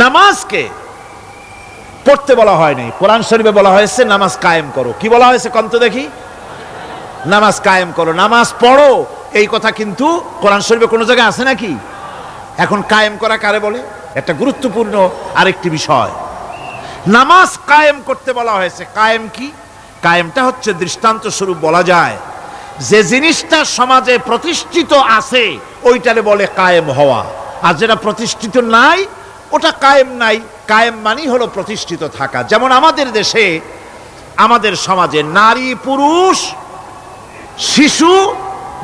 নামাজকে পড়তে বলা হয়নি, কোরআন শরীফে বলা হয়েছে নামাজ কায়েম করো। কি বলা হয়েছে কন্ত দেখি? নামাজ কায়েম করো, নামাজ পড়ো। এই কথা কিন্তু কোরআন শরীফে কোনো জায়গায় আছে নাকি? এখন কায়েম করা কারে বলে? একটা গুরুত্বপূর্ণ আরেকটি বিষয়, নামাজ কায়েম করতে বলা হয়েছে। কায়েম কি? কায়েমটা হচ্ছে দৃষ্টান্ত স্বরূপ বলা যায় যে জিনিসটা সমাজে প্রতিষ্ঠিত আছে ওইটারে বলে কায়েম হওয়া, আর যেটা প্রতিষ্ঠিত নাই ওটা কায়েম নাই। কায়েম মানে হলো প্রতিষ্ঠিত থাকা। যেমন আমাদের দেশে, আমাদের সমাজে নারী পুরুষ শিশু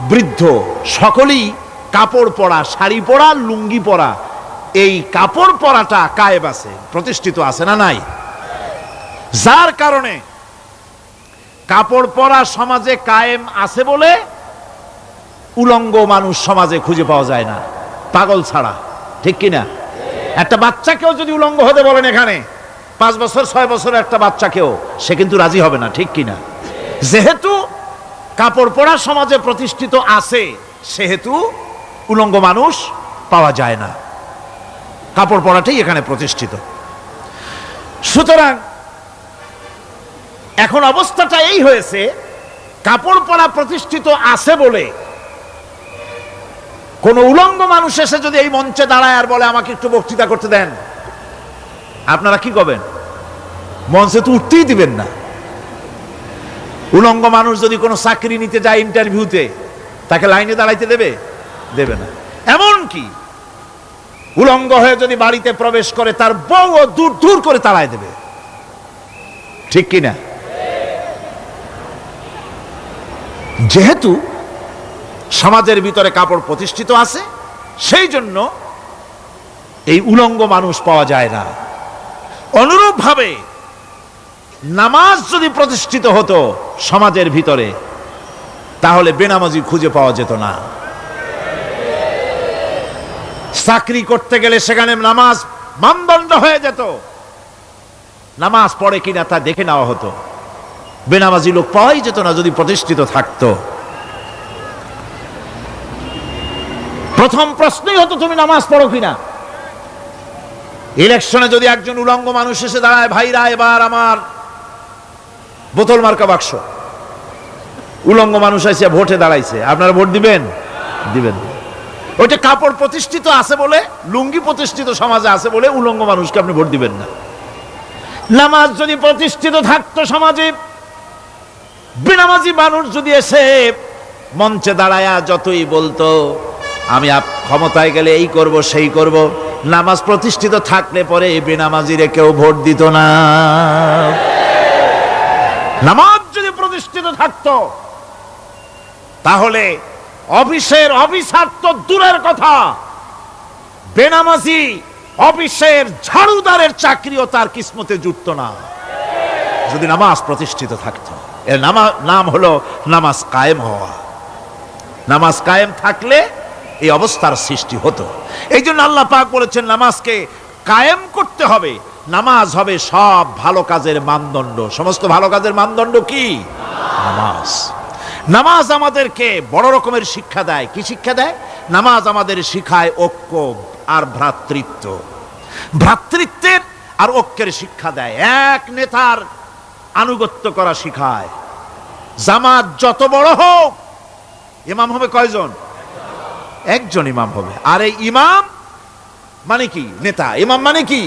বৃদ্ধ সকলেই কাপড় পরা, শাড়ি পরা, লুঙ্গি পরা, এই কাপড় পরাটা কায়েম আছে, প্রতিষ্ঠিত আছে না নাই? যার কারণে কাপড় পরা সমাজে কায়েম আছে বলে উলঙ্গ মানুষ সমাজে খুঁজে পাওয়া যায় না, পাগল ছাড়া। ঠিক কিনা? একটা বাচ্চাকেও যদি উলঙ্গ হতে বলেন এখানে, 5 বছর 6 বছরের একটা বাচ্চাকেও, সে কিন্তু রাজি হবে না। ঠিক কিনা? যেহেতু কাপড় পরা সমাজে প্রতিষ্ঠিত আছে সেহেতু উলঙ্গ মানুষ পাওয়া যায় না, কাপড় পরাটাই এখানে প্রতিষ্ঠিত। সুতরাং এখন অবস্থাটা এই হয়েছে, কাপড় পরা প্রতিষ্ঠিত আছে বলে কোন উলঙ্গ মানুষ এসে যদি এই মঞ্চে দাঁড়ায় আর বলে আমাকে একটু বক্তৃতা করতে দেন, আপনারা কি করবেন? মঞ্চে তো উঠতেই দিবেন না। উলঙ্গ মানুষ যদি কোনো চাকরি নিতে যায় ইন্টারভিউতে, তাকে লাইনে দাঁড়াইতে দেবে? দেবে না। এমন কি উলঙ্গ হয়ে যদি বাড়িতে প্রবেশ করে তার বউ দূর দূর করে তাড়ায় দেবে। ঠিক কিনা? যেহেতু সমাজের ভিতরে কাপড় প্রতিষ্ঠিত আছে সেই জন্য এই উলঙ্গ মানুষ পাওয়া যায় না। অনুরূপ ভাবে নামাজ যদি প্রতিষ্ঠিত হতো সমাজের ভিতরে, তাহলে বেনামাজি খুঁজে পাওয়া যেত না। চাকরি করতে গেলে সেখানে নামাজ মানদণ্ড হয়ে যেত, নামাজ পড়ে কিনা তা দেখে নেওয়া হতো। বেনামাজি লোক পাওয়াই যেত না যদি প্রতিষ্ঠিত থাকতো। প্রথম প্রশ্নই হতো তুমি নামাজ পড়ো কিনা। ইলেকশনে যদি একজন উলঙ্গ মানুষ এসে দাঁড়ায়, ভাইরা এবার আমার বোতল মার্কা বাক্স, উলঙ্গ মানুষ এসে ভোটে দাঁড়াইছে, আপনারা ভোট দিবেন? দিবেন। ওইটা কাপড় প্রতিষ্ঠিত আছে বলে, লুঙ্গি প্রতিষ্ঠিত সমাজে আছে বলে উলঙ্গ মানুষকে আপনি ভোট দিবেন না। নামাজ যদি প্রতিষ্ঠিত থাকতো সমাজে, বেনামাজি মানুষ যদি এসে মঞ্চে দাঁড়ায়া যতই বলতো আমি ক্ষমতায় গেলে এই করব সেই করব, নামাজ প্রতিষ্ঠিত থাকলে পরে বেনামাজিরে কেউ ভোট দিত না। নামাজ যদি প্রতিষ্ঠিত থাকতো তাহলে অফিসের অফিসার তো দূরের কথা, বেনামাজি অফিসের ঝাড়ুদারের চাকরিও তার কিসমতে জুটতো না যদি নামাজ প্রতিষ্ঠিত থাকতো। এর নাম হলো নামাজ কায়েম হওয়া। নামাজ কায়েম থাকলে এই অবস্থার সৃষ্টি হতো। এই জন্য আল্লাহ পাক বলেছেন নামাজকে কায়েম করতে হবে। নামাজ হবে সব ভালো কাজের মানদণ্ড। সমস্ত ভালো কাজের মানদণ্ড কি? নামাজ। নামাজ আমাদেরকে বড় রকমের শিক্ষা দেয়। কি শিক্ষা দেয়? নামাজ আমাদের শিখায় ঐক্য আর ভ্রাতৃত্ব। ভ্রাতৃত্বের আর ঐক্যের শিক্ষা দেয়। এক নেতার আনুগত্য করা শিখায়। জামাত যত বড় হোক, ইমাম হবে কয়জন? একজন ইমাম হবে। আর এই ইমাম মানে কি? নেতা। ইমাম মানে কি?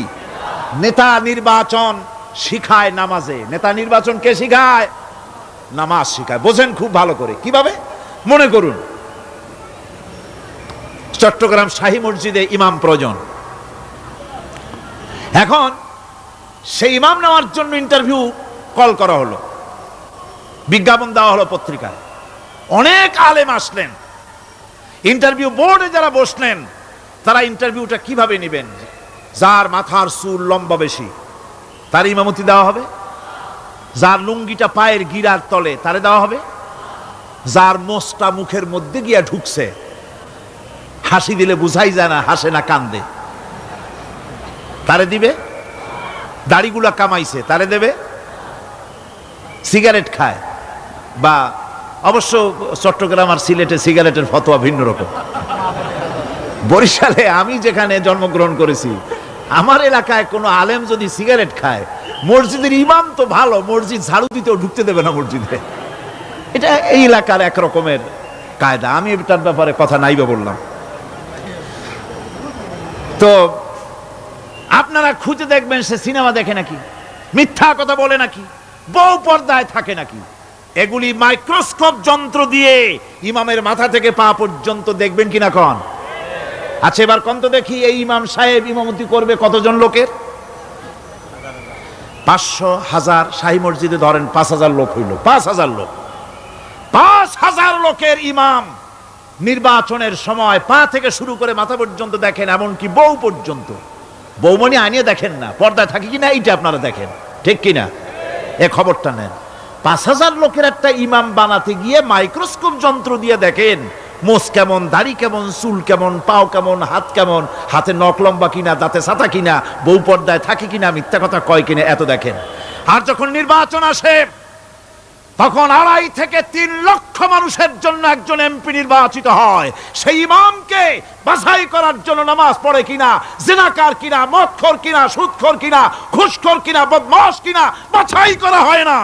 নেতা নির্বাচন শিখায় নামাজে। নেতা নির্বাচন কে শিখায়? নামাজ শিখায়। বোঝেন খুব ভালো করে। কিভাবে? মনে করুন চট্টগ্রাম শাহী মসজিদে ইমাম প্রয়োজন। এখন সেই ইমাম নেওয়ার জন্য ইন্টারভিউ কল করা হলো, বিজ্ঞাপন দেওয়া হলো পত্রিকায়। অনেক আলেম আসলেন। ইন্টারভিউ বোর্ডে যারা বসলেন তারা ইন্টারভিউটা কিভাবে নেবেন? যার মাথার চুল লম্বা বেশি তার ইমামতি দেওয়া হবে, যার লুঙ্গিটা পায়ের গিরার তলে তারে দেওয়া হবে, যার মোষটা মুখের মধ্যে গিয়া ঢুকছে, হাসি দিলে বুঝাই যায় না হাসে না কান্দে, তারে দিবে। দাড়িগুলা কামাইছে তারে দেবে। সিগারেট খায় বা অবশ্য চট্টগ্রাম আর সিলেটে সিগারেটের ফতোয়া ভিন্ন রকম। বরিশালে আমি যেখানে জন্মগ্রহণ করেছি আমার এলাকায় কোনো আলেম যদি সিগারেট খায়, মসজিদের ইমাম তো ভালো, মসজিদ ঝাড়ু দিতেও ঢুকতে দেবে না মসজিদে। এটা এই এলাকার এক রকমের কায়দা। আমি এটার ব্যাপারে কথা নাইবা বললাম। তো আপনারা খুঁজে দেখবেন সে সিনেমা দেখে নাকি, মিথ্যা কথা বলে নাকি, বউ পর্দায় থাকে নাকি। এগুলি মাইক্রোস্কোপ যন্ত্র দিয়ে ইমামের মাথা থেকে পা পর্যন্ত দেখবেন কিনা কন? আচ্ছা এবার কন তো দেখি, এই ইমাম সাহেব ইমামতি করবে কতজন লোকের? 500, 1000, শাহী মসজিদে ধরেন 5000 লোক হইল, 5000 লোক, 5000 লোকের ইমাম নির্বাচনের সময় পা থেকে শুরু করে মাথা পর্যন্ত দেখেন, এমনকি বউ পর্যন্ত। বৌমনি আনিয়ে দেখেন না, পর্দায় থাকে কিনা এইটা আপনারা দেখেন, ঠিক কিনা? এ খবরটা নেন। 5000 লোকের একটা ইমাম বানাতে গিয়ে মাইক্রোস্কোপ যন্ত্র দিয়ে দেখেন মোষ কেমন, দাড়ি কেমন, চুল কেমন, পাও কেমন, হাত কেমন, হাতে নখ লম্বা কিনা, দাঁতে ছাতা কিনা, বউ পর্দায় থাকে কিনা, মিথ্যা কথা কয় কিনা, এত দেখেন। আর যখন নির্বাচন আসে তখন 2.5 থেকে 3 লক্ষ মানুষের জন্য একজন এমপি নির্বাচিত হয়। সেই ইমামকে বাছাই করার জন্য নামাজ পড়ে কিনা, জিনাকার কিনা, মদখোর কিনা, সুদখোর কিনা, ঘুষখোর কিনা, বদমাশ কিনা বাছাই করা হয় না।